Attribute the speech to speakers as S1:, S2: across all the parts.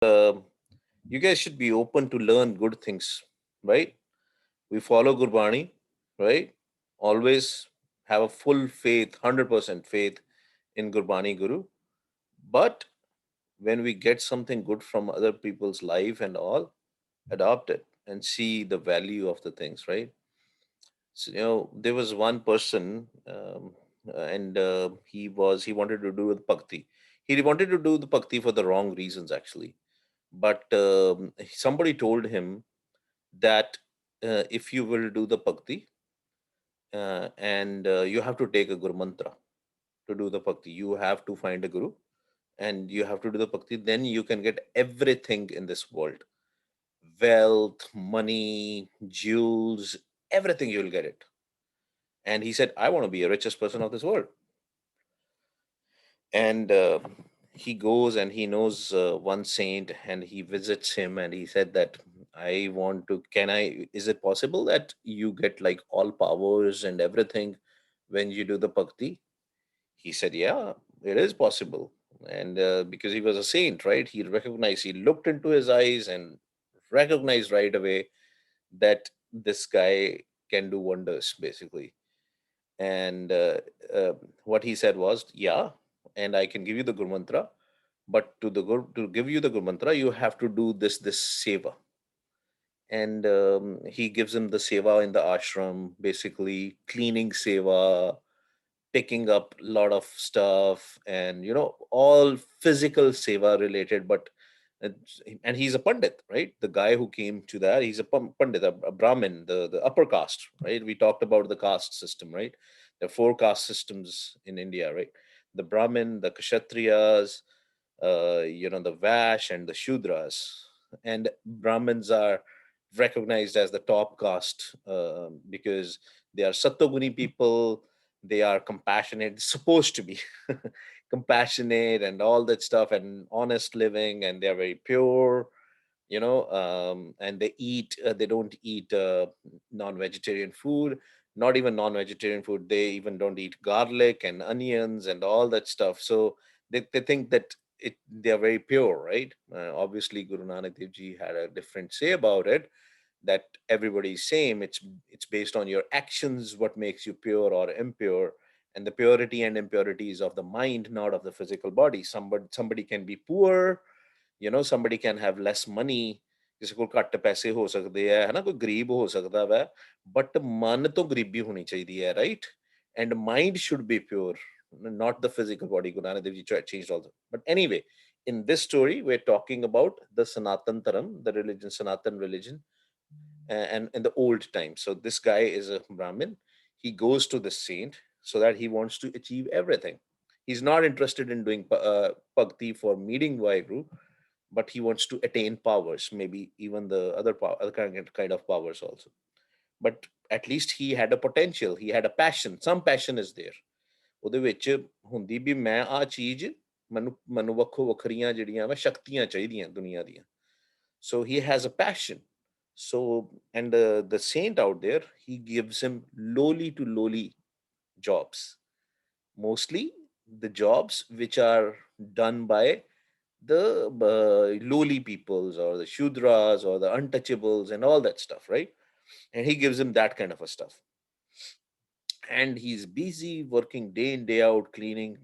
S1: uh, you guys should be open to learn good things, right? We follow Gurbani, right? Always have a full faith, 100% faith in Gurbani Guru. But when we get something good from other people's life and all, adopt it and see the value of the things, right? So, there was one person, and he wanted to do with bhakti. He wanted to do the bhakti for the wrong reasons, actually. But somebody told him that if you will do the bhakti, and you have to take a guru mantra to do the bhakti. You have to find a guru and you have to do the bhakti. Then you can get everything in this world: wealth, money, jewels, everything. You will get it. And he said, I want to be the richest person of this world. And he goes and he knows one saint and he visits him, and he said that, I want to, can I, is it possible that you get like all powers and everything when you do the bhakti? He said, yeah, it is possible. And because he was a saint, right, he recognized, he looked into his eyes and recognized right away that this guy can do wonders, basically. And what he said was, yeah, and I can give you the Guru Mantra, but to give you the Guru Mantra, you have to do this seva. And he gives him the seva in the ashram, basically cleaning seva, picking up a lot of stuff, and all physical seva related. But and he's a pandit, right? The guy who came to that, he's a pandit, a brahmin, the upper caste, right? We talked about the caste system, right? There are four caste systems in India, right? The brahmin, the kshatriyas, the vash, and the shudras. And brahmins are recognized as the top caste, because they are sattoguni people. They are compassionate, supposed to be compassionate and all that stuff, and honest living, and they're very pure, and they don't eat non-vegetarian food. Not even non-vegetarian food, they even don't eat garlic and onions and all that stuff. So they think that they are very pure, right? Obviously Guru Nanak Dev Ji had a different say about it, that everybody's same. It's based on your actions, what makes you pure or impure. And the purity and impurity is of the mind, not of the physical body. Somebody can be poor, somebody can have less money, ਕਿਸੇ ਕੋਲ ਘੱਟ ਪੈਸੇ ਹੋ ਸਕਦੇ ਆ, ਹੈ ਨਾ, ਕੋਈ ਗਰੀਬ ਹੋ ਸਕਦਾ ਵਾ, ਬਟ ਮਨ ਤੋਂ ਗਰੀਬੀ ਹੋਣੀ ਚਾਹੀਦੀ ਹੈ, right? And mind should be pure, not the physical body. Guru Nanak Dev Ji changed all that. But anyway, in this story we're talking about the Sanatan Dharam, the religion, Sanatan religion, and in the old times. So this guy is a Brahmin. He goes to the saint so that he wants to achieve everything. He's not interested in doing bhakti for meeting Vaheguru, but he wants to attain powers, maybe even the other kind of powers also. But at least he had a potential, he had a passion, some passion is there. ਉਹਦੇ ਵਿੱਚ ਹੁੰਦੀ ਵੀ ਮੈਂ ਆ ਚੀਜ਼, ਮੈਨੂੰ ਮੈਨੂੰ ਵੱਖੋ ਵੱਖਰੀਆਂ ਜਿਹੜੀਆਂ ਵਾ ਸ਼ਕਤੀਆਂ ਚਾਹੀਦੀਆਂ ਦੁਨੀਆ ਦੀਆਂ. So he has a passion. So, and the saint out there, he gives him lowly to lowly jobs, mostly the jobs which are done by the lowly peoples, or the shudras, or the untouchables, and all that stuff, right? And he gives him that kind of a stuff. And he's busy working day in day out, cleaning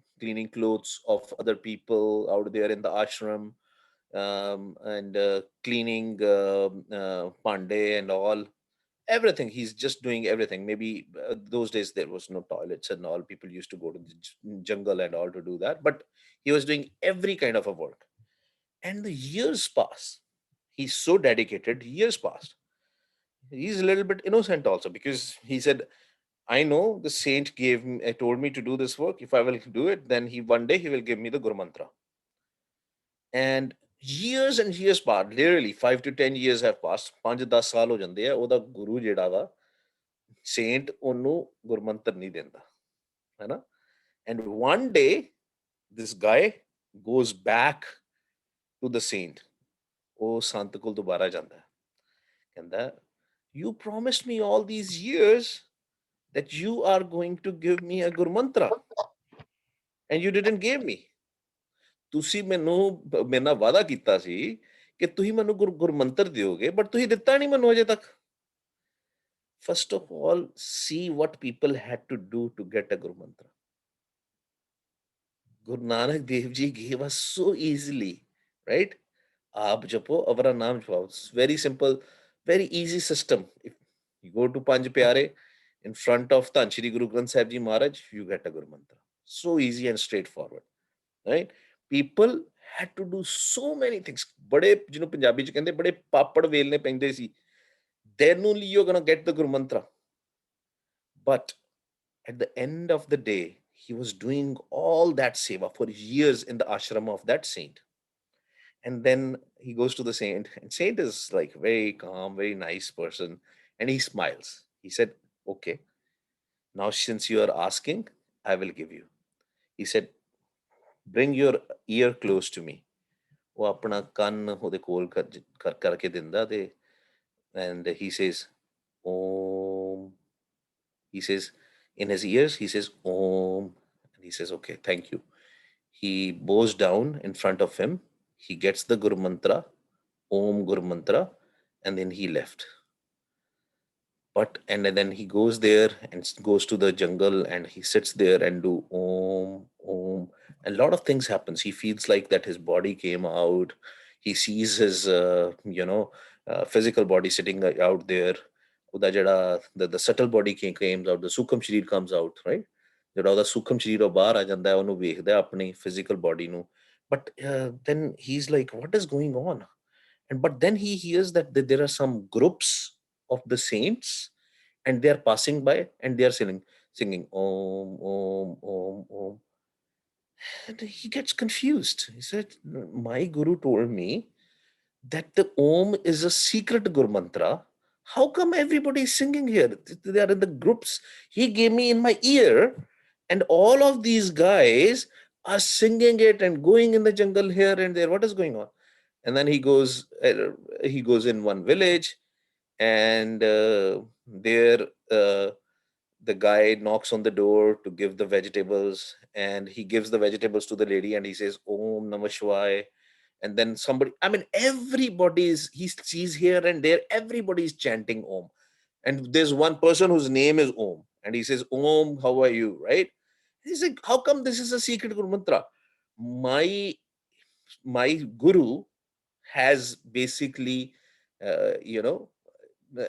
S1: clothes of other people out there in the ashram, and cleaning pandey and all, everything. He's just doing everything. Maybe those days there was no toilets and all, people used to go to the jungle and all to do that, but he was doing every kind of a work. And the years pass. He's so dedicated. Years passed. He's a little bit innocent also, because he said, I know the saint told me to do this work. If I will do it, then he one day he will give me the Guru Mantra. And years passed. Literally 5 to 10 years have passed. 5-10 ਸਾਲ ਹੋ ਜਾਂਦੇ ਆ, ਉਹਦਾ ਗੁਰੂ ਜਿਹੜਾ ਵਾ Saint ਉਹਨੂੰ ਗੁਰਮੰਤਰ ਨਹੀਂ ਦਿੰਦਾ, ਹੈ ਨਾ? And one day this guy goes back to the saint. ਉਹ ਸੰਤ ਕੋਲ ਦੁਬਾਰਾ ਜਾਂਦਾ ਹੈ, ਕਹਿੰਦਾ, you promised me all these years that you are going to give me a Guru Mantra, and you didn't give me. ਤੁਸੀਂ ਮੈਨੂੰ ਮੇਰੇ ਨਾਲ ਵਾਅਦਾ ਕੀਤਾ ਸੀ ਕਿ ਤੁਸੀਂ ਮੈਨੂੰ ਗੁਰਮੰਤਰ ਦਿਓਗੇ, ਬਟ ਤੁਸੀਂ ਦਿੱਤਾ ਨਹੀਂ ਮੈਨੂੰ ਅਜੇ ਤੱਕ। First of all, see what people had to do to get a ਗੁਰਮੰਤਰ। Guru Nanak Dev Ji gave us so easily, right? Aap japo, avara naam jpo. It's very simple, very easy system. If you go to Panj Pyare in front of Tan Shri Guru Granth Sahib Ji Maharaj, you get a Guru Mantra. So easy and straightforward, right? People had to do so many things. बड़े ਜਿਹਨੂੰ ਪੰਜਾਬੀ ਚ ਕਹਿੰਦੇ ਬੜੇ ਪਾਪੜ ਵੇਲਨੇ ਪੈਂਦੇ ਸੀ. Then only you're gonna get the Guru Mantra. But at the end of the day, he was doing all that seva for years in the ashram of that saint. And then he goes to the saint, and saint is like very calm, very nice person, and he smiles. He said, "Okay, now since you are asking, I will give you." He said, "Bring your ear close to me." ਉਹ ਆਪਣਾ ਕੰਨ ਉਹਦੇ ਕੋਲ ਕਰਕੇ ਦਿੰਦਾ ਤੇ and he says, "Om." He says in his ears, he says, "Om." And he says, "Okay, thank you." He bows down in front of him. He gets the Guru Mantra, Om Guru Mantra, and then he left. But and then he goes there and goes to the jungle and he sits there and do Om Om. And a lot of things happens. He feels like that his body came out. He sees his physical body sitting out there. ਉਹਦਾ ਜਿਹੜਾ the subtle body came out, the ਸੂਖਮ ਸ਼ਰੀਰ comes out, right? ਜਿਹੜਾ ਉਹਦਾ ਸੂਖਮ ਸ਼ਰੀਰ ਉਹ ਬਾਹਰ ਆ ਜਾਂਦਾ ਹੈ, ਉਹਨੂੰ ਵੇਖਦਾ ਆਪਣੀ physical body ਨੂੰ. But then he's like, what is going on? And but then he hears that there are some groups of the saints and they are passing by and they are singing Om Om Om Om. And he gets confused. He said, my guru told me that the Om is a secret Guru mantra. How come everybody is singing here? They are in the groups. He gave me in my ear, and all of these guys are singing it and going in the jungle here and there. What is going on? And then he goes in one village, and there the guy knocks on the door to give the vegetables, and he gives the vegetables to the lady, and he says Om Namah Shivaya. And then somebody, I mean, everybody is, he sees here and there, everybody is chanting Om. And there's one person whose name is Om, and he says, Om, how are you? Right? He's like, how come this is a secret Guru Mantra? My guru has basically, you know,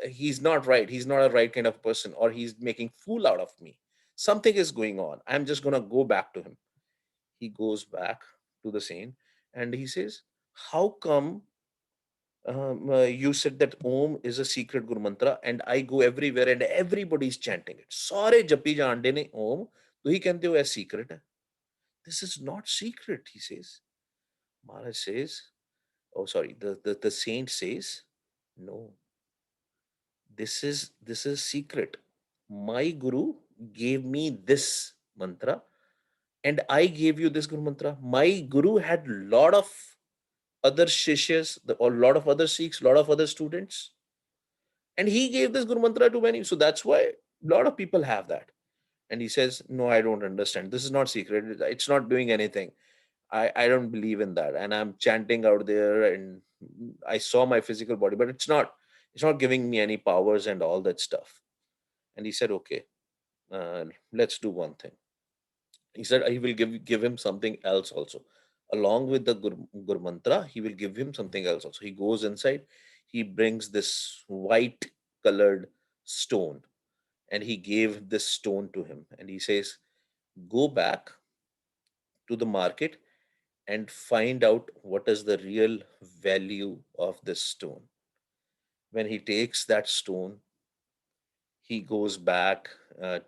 S1: he's not right. He's not a right kind of person, or he's making fool out of me. Something is going on. I'm just gonna go back to him. He goes back to the saint and he says, how come you said that Om is a secret Guru Mantra and I go everywhere and everybody's chanting it? Sare japi jaande ne Om, to he kehte ho secret hai. This is not secret, he says. Maharaj says, oh sorry, the saint says, no, this is secret. My guru gave me this mantra and I gave you this Guru Mantra. My guru had lot of other shishyas, a lot of other Sikhs, lot of other students, and he gave this Guru Mantra to many. So that's why a lot of people have that. And he says, no, I don't understand. This is not secret. It's not doing anything. I don't believe in that. And I'm chanting out there and I saw my physical body, but it's not giving me any powers and all that stuff. And he said, okay, let's do one thing. He said he will give him something else also. Along with the Gur Mantra, he will give him something else also. He goes inside, he brings this white colored stone, and he gave this stone to him. And he says, go back to the market and find out what is the real value of this stone. When he takes that stone, he goes back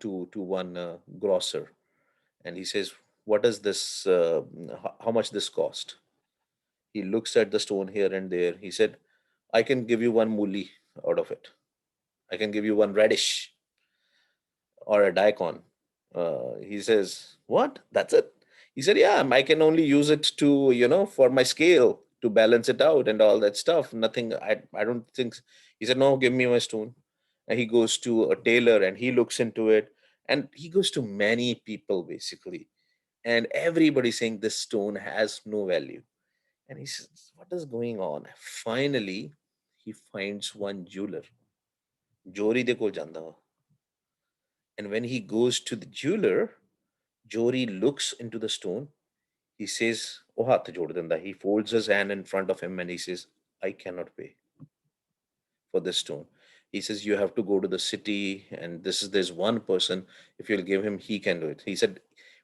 S1: to one grocer and he says, what is this, how much this cost? He looks at the stone here and there. He said, I can give you one muli out of it. I can give you one radish or a daikon. He says, what? That's it? He said, yeah, I can only use it to, for my scale to balance it out and all that stuff. Nothing, I don't think. He said, no, give me my stone. And he goes to a tailor and he looks into it. And he goes to many people basically. and everybody saying this stone has no value. And he says, what is going on? Finally, he finds one jeweler. Jori de kol janda wa. And when he goes to the jeweler, Jori looks into the stone. He says, "Oh, hath jod denda." He folds his hand in front of him and he says, I cannot pay for this stone. He says, you have to go to the city, and there's one person. If you'll give him, he can do it. He said,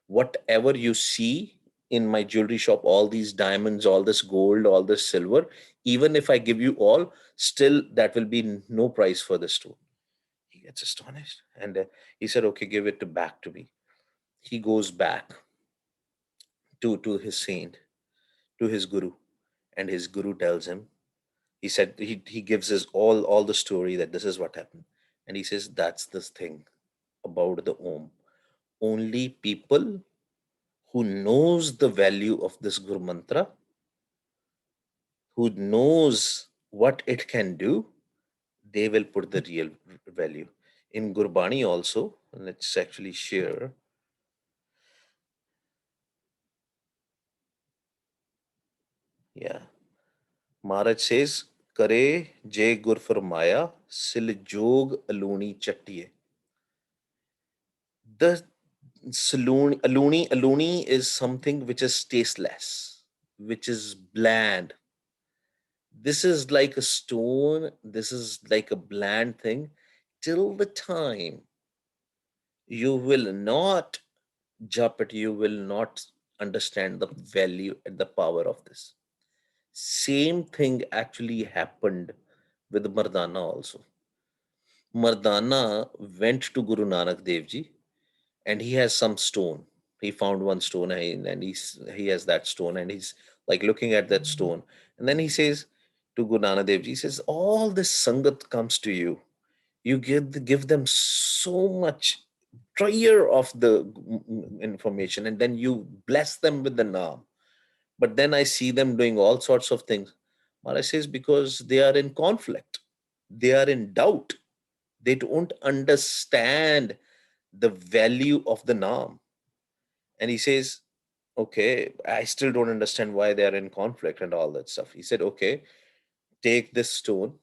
S1: whatever you see in my jewelry shop, all these diamonds, all this gold, all this silver, even if I give you all, still that will be no price for the stone. He gets astonished, and he said, okay, give it back to me. He goes back to his saint, to his guru, and his guru tells him, he said, he gives us all the story that this is what happened. And he says, that's this thing about the Om. Only people who knows the value of this Guru Mantra, who knows what it can do, they will put the real value. In Gurbani also, let's actually share. Yeah. Maharaj says, Kare Jay Gur Farmaya Sil Jog Aluni Chattiye. The aluni is something which is tasteless, which is bland. This is like a stone, this is like a bland thing. Till the time you will not jump it, you will not understand the value and the power of this. Same thing actually happened with Mardana also. Mardana went to Guru Nanak Dev Ji, and he has some stone. He found one stone, and he has that stone, and he's like looking at that stone. And then he says to Guru Nanak Dev Ji, he says, all this sangat comes to you. You give them so much treasure of the information, and then you bless them with the naam. But then I see them doing all sorts of things. Maharaj says, because they are in conflict, they are in doubt, they don't understand the value of the naam. And he says, okay, I still don't understand why they are in conflict and all that stuff. He said, okay, take this stone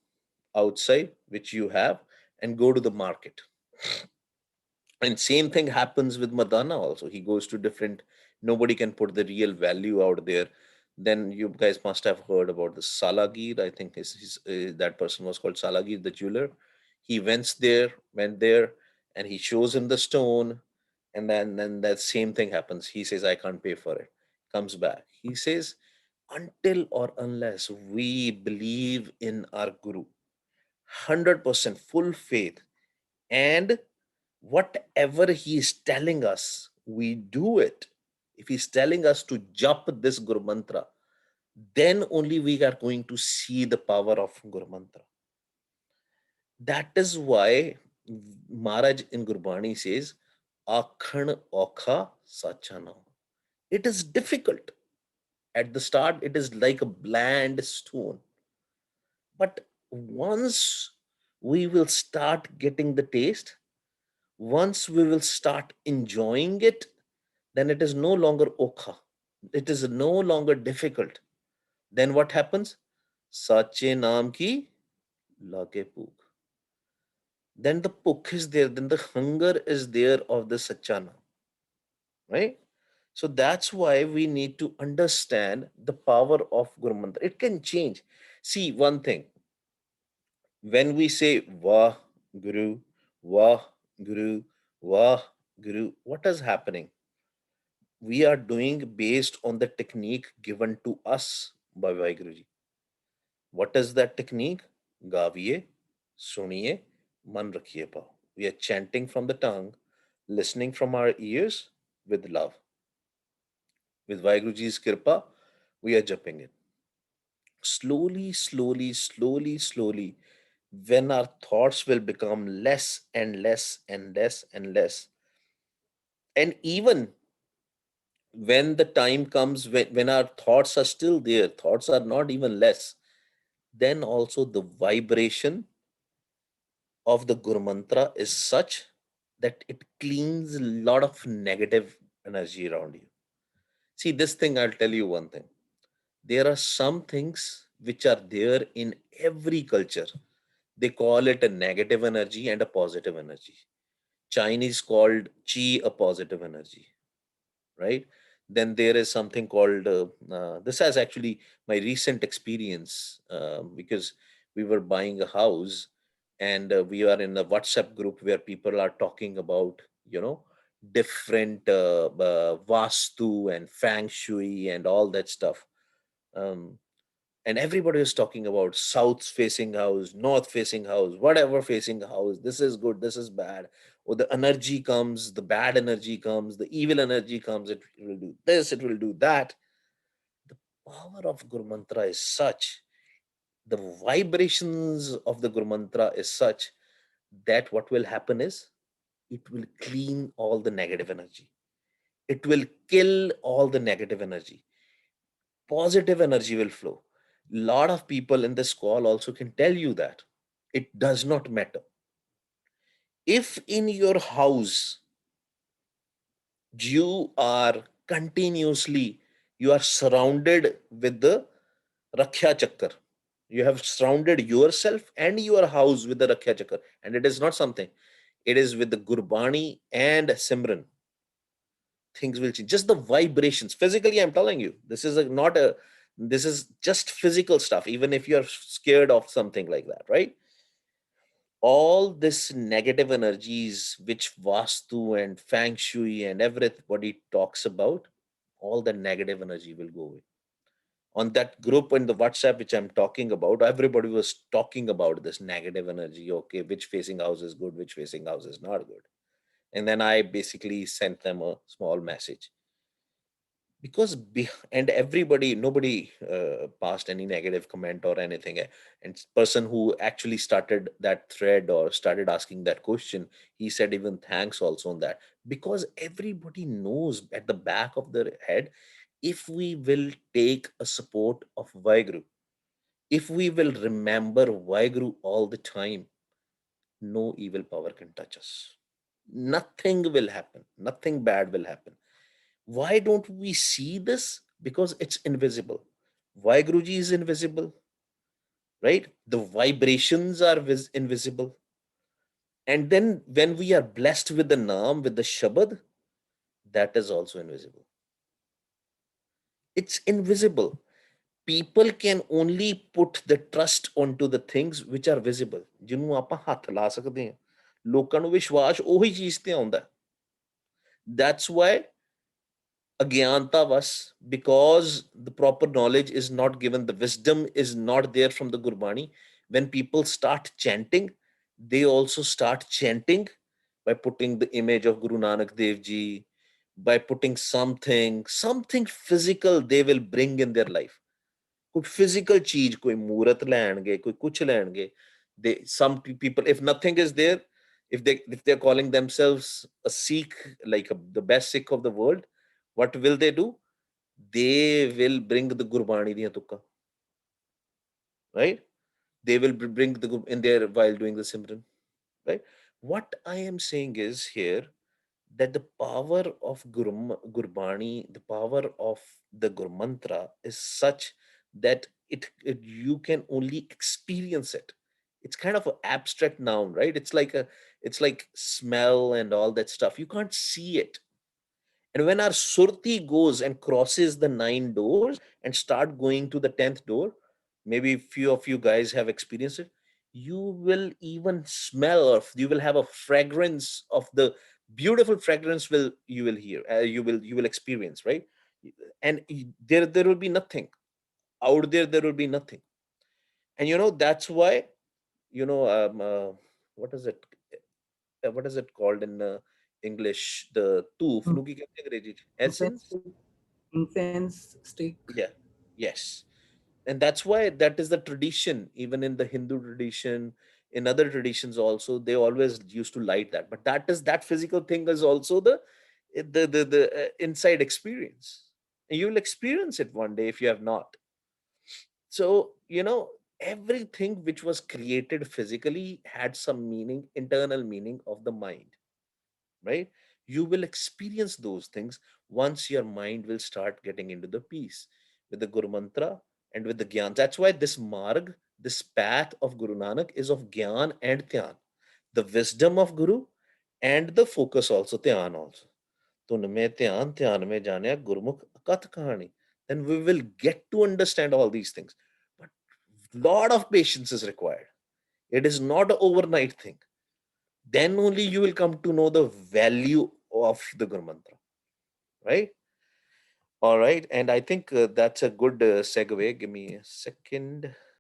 S1: outside, which you have, and go to the market. And same thing happens with Madana also. He goes to different, nobody can put the real value out there. Then you guys must have heard about the Salagir. I think that person was called Salagir, the jeweler. He went there, and he shows him the stone, and then that same thing happens. He says, I can't pay for it. Comes back. He says, until or unless we believe in our Guru, 100% full faith, and whatever he is telling us, we do it. If he's telling us to jump this Guru Mantra, then only we are going to see the power of Guru Mantra. That is why Maharaj in Gurbani says, Akhan Okha Sachana. It is difficult. At the start, it is like a bland stone. But once we will start getting the taste, once we will start enjoying it, then it is no longer okha. It is no longer difficult. Then what happens? Sache naam ki lage puk. Then the puk is there, then the hunger is there of the sachana, right? So that's why we need to understand the power of Guru Mantra. It can change. See, one thing, when we say Vah Guru, Vah Guru, Vah Guru, what is happening? We are doing based on the technique given to us by Vaiguruji. What is that technique? Gaviye, suniye, man rakhiye pao. We are chanting from the tongue, listening from our ears with love. With Vaiguruji's kirpa, we are jumping it. Slowly, slowly, slowly, slowly, when our thoughts will become less and less and less and less, and even when the time comes when our thoughts are still there, thoughts are not even less, then also the vibration of the Guru Mantra is such that it cleans a lot of negative energy around you. See, this thing, I'll tell you one thing. There are some things which are there in every culture. They call it a negative energy and a positive energy. Chinese called chi a positive energy, right? Then there is something called this has actually my recent experience, because we were buying a house, and we are in a WhatsApp group where people are talking about, you know, different vastu and feng shui and all that stuff. um, and everybody is talking about south facing house, north facing house, whatever facing house, this is good, this is bad, or the energy comes, the bad energy comes, the evil energy comes, it will do this, it will do that. The power of Gurmantra is such, the vibrations of the Gurmantra is such, that what will happen is, it will clean all the negative energy, it will kill all the negative energy, positive energy will flow. Lot of people in this call also can tell you that it does not matter if in your house you are continuously, you are surrounded with the rakhya chakra, you have surrounded yourself and your house with the rakhya chakra, and it is not something, it is with the gurbani and simran, things will change. Just the vibrations physically, I'm telling you, this is not a, this is just physical stuff. Even if you're scared of something like that, right? All this negative energies which vastu and feng shui and everybody talks about, all the negative energy will go away. On that group in the WhatsApp which I'm talking about, everybody was talking about this negative energy. Okay, which facing house is good, which facing house is not good. And then I basically sent them a small message, because and everybody, nobody passed any negative comment or anything. And person who actually started that thread or started asking that question, he said even thanks also on that, because everybody knows at the back of their head, if we will take a support of Vaiguru, if we will remember Vaiguru all the time, no evil power can touch us, nothing will happen, nothing bad will happen. Why don't we see this? Because it's invisible. Why Guruji is invisible, right? The vibrations are invisible. And then when we are blessed with the Naam, with the Shabad, that is also invisible. It's invisible. People can only put the trust onto the things which are visible. ਜਿਹਨੂੰ ਆਪਾਂ ਹੱਥ ਲਾ ਸਕਦੇ ਹਾਂ, ਲੋਕਾਂ ਨੂੰ ਵਿਸ਼ਵਾਸ ਉਹੀ ਚੀਜ਼ ਤੇ ਆਉਂਦਾ. That's why Agyanta because the proper knowledge is not given, the wisdom is not there from the Gurbani. When people start chanting, they also start chanting by putting the image of Guru Nanak Dev Ji, by putting something physical they will bring in their life. कोई physical चीज, कोई मूरत लेंगे, कोई कुछ लेंगे. They, some people, if nothing is there, if they're calling themselves a Sikh, like the best Sikh of the world, what will they do? They will bring the Gurbani diya tukka, right? They will bring the in there while doing the Simran, right? What I am saying is here, that the power of Gurbani, the power of the Gurmantra is such that you can only experience it. It's kind of an abstract noun, right? It's like smell and all that stuff. You can't see it. And when our surti goes and crosses the 9 doors and start going to the 10th door, maybe few of you guys have experienced it, you will even smell, or you will have a fragrance of the beautiful fragrance will you will hear, you will experience, right? And there will be nothing out there. There will be nothing. And that's why, you know um, uh, what is it, what is it called in English, the toof
S2: Mm.
S1: nu ki kehte hain अंग्रेजी
S2: Incense
S1: essence.
S2: stick, incense stick.
S1: Yeah. Yes. And that's why that is the tradition, even in the Hindu tradition, in other traditions also, they always used to light that. But that physical thing is also the inside experience. And you will experience it one day if you have not. So, everything which was created physically had some meaning, internal meaning of the mind, right? You will experience those things once your mind will start getting into the peace with the Guru Mantra and with the Gyan. That's why this marg, this path of Guru Nanak is of Gyan and Dhyan, the wisdom of Guru and the focus also, Dhyan also. ਧੁਨ ਮੇਂ ਧਿਆਨ ਧਿਆਨ ਮੇਂ ਜਾਣਿਆ ਗੁਰਮੁਖ ਅਕਥ ਕਹਾਣੀ. Then we will get to understand all these things. But lot of patience is required. It is not an overnight thing. Then only you will come to know the value of the Guru Mantra, right? All right. And I think that's a good segue. Give me a second.